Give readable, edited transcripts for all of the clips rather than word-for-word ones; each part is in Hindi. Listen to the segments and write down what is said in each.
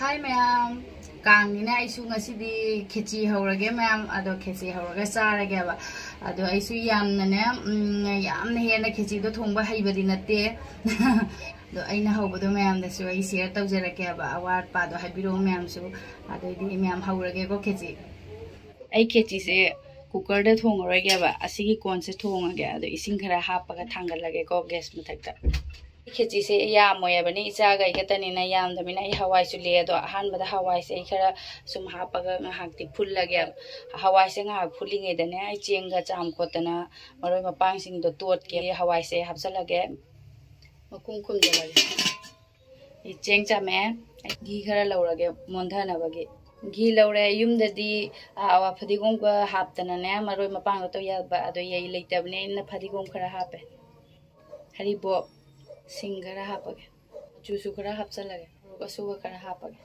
हाय मैम कांगनिना आइसु ngasidi खेची हौरगे मैम अदो खेची हौरगे चारगेबा अदो आइसु यामनने यामन हेना खेची दो थोंबा हैबदि नते दो आइना हौबदो मैम दसु आइ शेयर तौजरकेबा अवार्ड पादो हाइबिरो मैम सु अदोदि मैम हौरगे को खेची आई खेची से कुकर दे थोंगरगेबा असिगी कोन से थोंगगे अदो इसिंग खरा हापगा थांगलगे को गैस मथक्ता खेची से यामोयबनी इचागा इगतनिना यामदमिना I हवाई सु ले दो अहानबदा हवाई से खरा सुम हापगा ngahakti phulage hawai se ngahak phulinge dane ai chenga cham khotana maroi mapang sing do tot ke hawai se hapsalage makum khum jalage I cheng chame gi khara laurage mondhana bage gi laure yumdadi awa phadigom ka haptana ne maroi mapang to ya ba ado yei leitabne na phadigom khara hape haribo Singra हापगे चूसु खरा हापचलगे कसुगा खरा हापगे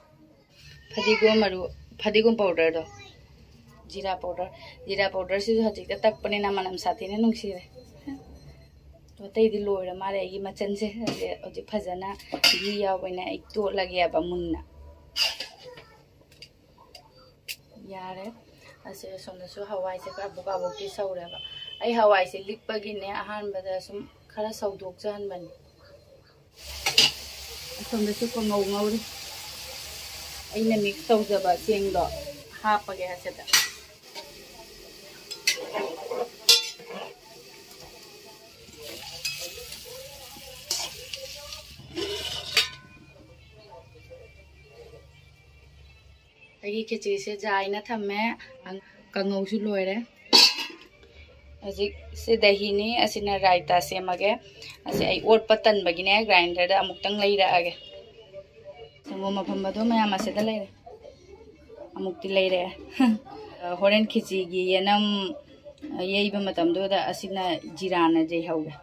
फदिगोम पाउडर दो जीरा पाउडर से हजिक तकपने ना मनम साथी ने नुंगसिरे तो तैदि लोइरा मारे आगी मचन से हजि फजना घी यावैना एक तो लगे अब मुन्ना यारे असे सोंदसु हवाई से का बुका बुकी सौरेबा आई हवाई से लिपगिने अहानबदा सुम खरा सौदोक जहनबनी असमदसु को ngौरी अइना मिक्स तौजबा चेंगदो हापगे हसेदा अगी खिचड़ी से जाइना थम्मे कंगौसु लोइरे अजी से दहीनी असिना रायता सेमगे असे आई ओट पतन बगिने ग्राइंडर दा अमुक्तंग लैरागे संगो मफमबदो मयाम असेदा लैरे अमुक्ति लैरे होरेन खिचीगी येनम येइबा मतमदो दा असिना जिराना जै हौगे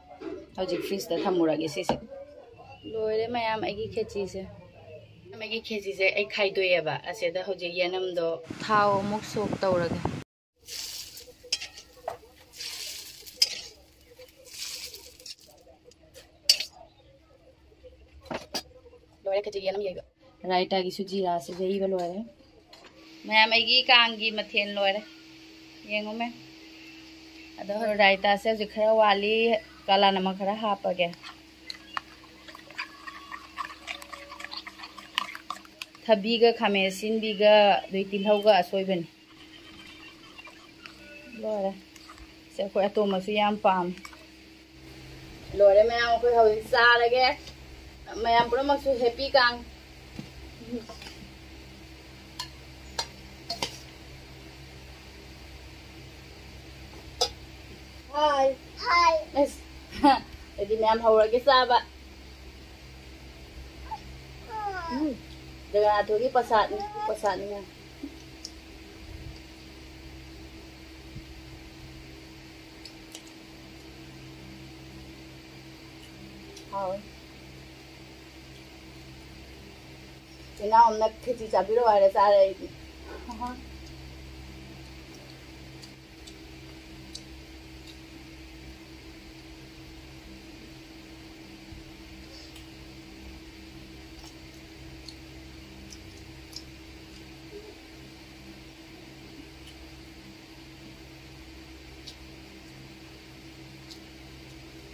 हौजिक फ्रिज दा थमुरागे सेसे लोइरे मयाम आगी खेची से मैगी खेची से आई खाइदोयेबा असेदा हौजिक येनम दो थाव मुक सोक तौरागे रायता की जीरा से जईब लोरे मैं मैगी कांगी मथेन लोरे येंगो में अदो रायता से जो खरा वाली काला नमक खरा हापगे थबीगा खामेसिन बीगा दुई तिलहौगा असोइबनी लोरे से कोई अतोमसु याम पाम लोरे मैं कोई हौ चारगे मैम पुरमसु हैप्पी कांग हाय यस यदि मैम हौरगे चाबा जगह थोड़ी प्रसाद नहीं हाँ ना हमने खिचड़ी चाबी रो वाले सारे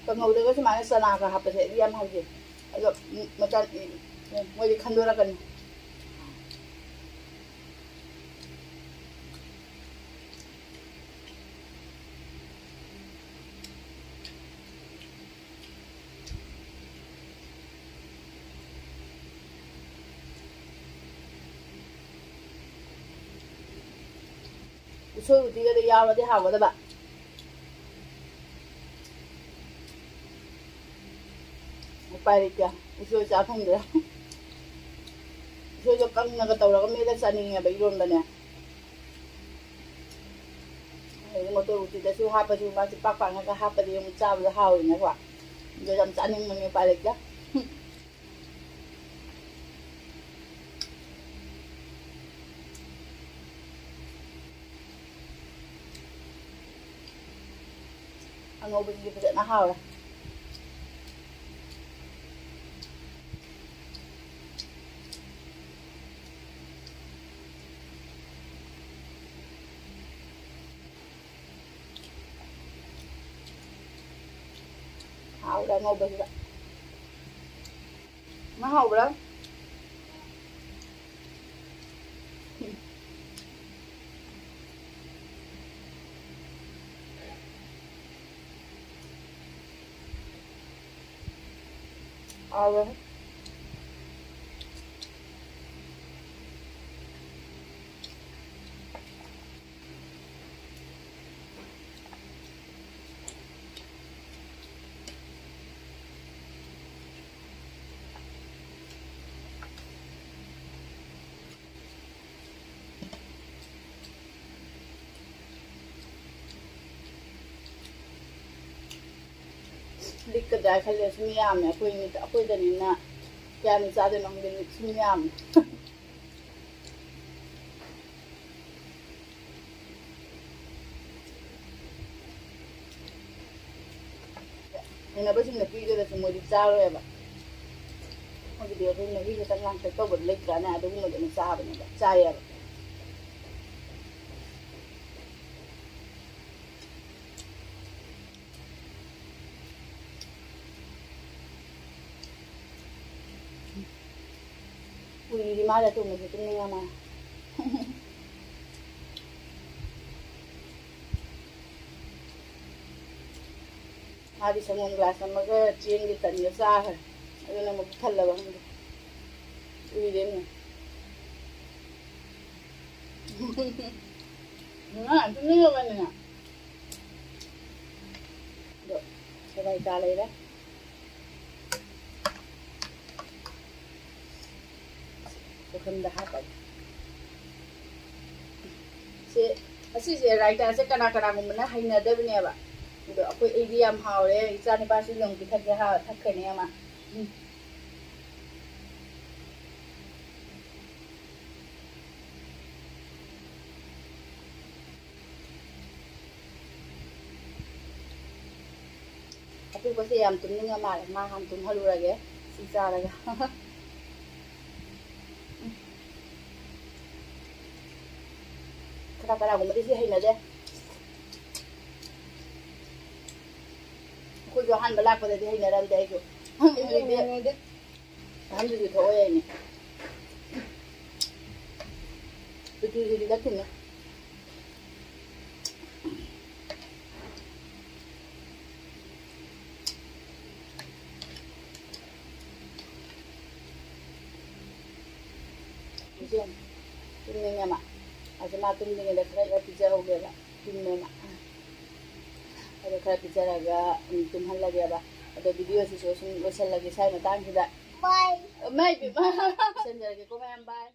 कंगौदे को सुमाने सना का हापसे याम हाउजे अदो मचा मोइ खंदोरा कन उसो उतिगा दे यावदे हावदबा पारे क्या उसो चा फंगदे उसो जो कंगना तौरगा मेदा चानिंगे बा इरोनबने मोटो उति दसु हापसु मासु पाकपांगा का हापदे मु चाबदा हावइना kwa जो जम चानिंग मंगे पारे क्या angobigi fazana hawa ꯍꯥꯎꯗ ꯉꯧꯕꯁꯤꯗ ꯍꯥꯎꯕ꯭ꯔꯥ hauwe ꯂꯤꯛꯀꯗ꯭ꯔꯥ ꯈꯜꯂꯦ ꯁꯨꯝ ꯌꯥꯝꯃꯦ ꯑꯩꯈꯣꯏꯗꯅꯤꯅ ꯀꯌꯥꯝ ꯆꯥꯗꯣꯏꯅꯣ ꯈꯪꯗꯦ ꯁꯨꯝ ꯌꯥꯝꯃꯦ ꯍꯩꯅꯕꯁꯤꯡꯅ ꯄꯤꯒꯗꯁꯨ ꯃꯣꯏꯗꯤ ꯆꯥꯔꯣꯏꯕ ꯃꯣꯏꯒꯤꯗꯤ ꯑꯩꯈꯣꯏ ꯃꯍꯤ ꯈꯛꯇꯪ ꯂꯥꯡꯇꯛ ꯇꯧꯕꯗꯣ ꯂꯩꯇ꯭ꯔꯥꯅꯦ ꯑꯗꯨꯒꯨꯝꯕꯗꯨꯅ ꯆꯥꯕꯅꯦꯕ ꯆꯥꯏꯌꯦꯕ 우리 말에 또 뭐지 좀 내가 마디 성공 글라스 먹어 지은기 딴거 싸해 이거는 뭐 탈라고 하는데 우리 되네 아, 좀 내가 봤냐 너 제가 이따 이래 ꯈꯟꯗ ꯍꯥꯞꯄꯒ ꯑꯁꯤꯁꯦ ꯔꯥꯏꯇꯥꯁꯦ ꯀꯅꯥꯒꯨꯝꯕꯅ ꯍꯩꯅꯗꯕꯅꯦꯕ ꯑꯗꯣ ꯑꯩꯗꯤ ꯌꯥꯝ ꯍꯥꯎꯔꯦ ꯏꯆꯥ ꯅꯨꯄꯥꯁꯨ ꯂꯣꯡ ꯄꯤꯊꯛꯀꯦ ꯊꯛꯀꯅꯤ ꯑꯃ ꯑꯄꯤꯛꯄꯁꯦ ꯌꯥꯝ ꯇꯨꯝꯅꯤꯡꯉ ꯃꯥꯜꯂꯦ ꯃꯥ ꯍꯥꯟ ꯇꯨꯝꯍꯜꯂꯨꯔꯒꯦ ꯁꯤ ꯆꯥꯔꯒ ꯀꯅꯥꯒꯨꯝꯕꯗꯤ ꯁꯤ ꯍꯩꯅꯗꯦ ꯑꯩꯈꯣꯏꯁꯨ ꯑꯍꯥꯟꯕ ꯂꯥꯛꯄꯗꯗꯤ ꯍꯩꯅꯔꯝꯗꯦ ꯑꯩꯁꯨ ꯍꯩꯅꯗꯦ ꯑꯍꯟꯗꯨꯁꯨ ꯊꯣꯛꯑꯣ ꯌꯥꯏꯅꯦ ꯕꯤꯇꯨꯁꯤꯗꯤ ꯗꯛꯈꯤꯅꯦ ꯇꯨꯝꯅꯤꯡꯉꯦ ꯃꯥ ꯑꯁꯤ ꯃꯥ ꯇꯨꯝꯅꯤꯡꯉꯦꯗ ꯈꯔ ꯄꯤꯖꯍꯧꯒꯦꯕ ꯇꯨꯝꯃꯦ ꯃꯥ ꯑꯗꯣ ꯈꯔ ꯄꯤꯖꯔꯒ ꯇꯨꯝꯍꯜꯂꯒꯦꯕ ꯑꯗꯣ ꯚꯤꯗꯤꯑꯣꯁꯤꯁꯨ ꯁꯨꯝ ꯂꯣꯏꯁꯤꯜꯂꯒꯦ ꯁ꯭ꯋꯥꯏ ꯃꯇꯥꯡꯁꯤꯗ ꯕꯥꯏ ꯃꯥꯏ ꯄꯤꯕ ꯂꯣꯏꯁꯤꯟꯖꯔꯒꯦꯀꯣ ꯃꯌꯥꯝ ꯕꯥꯏ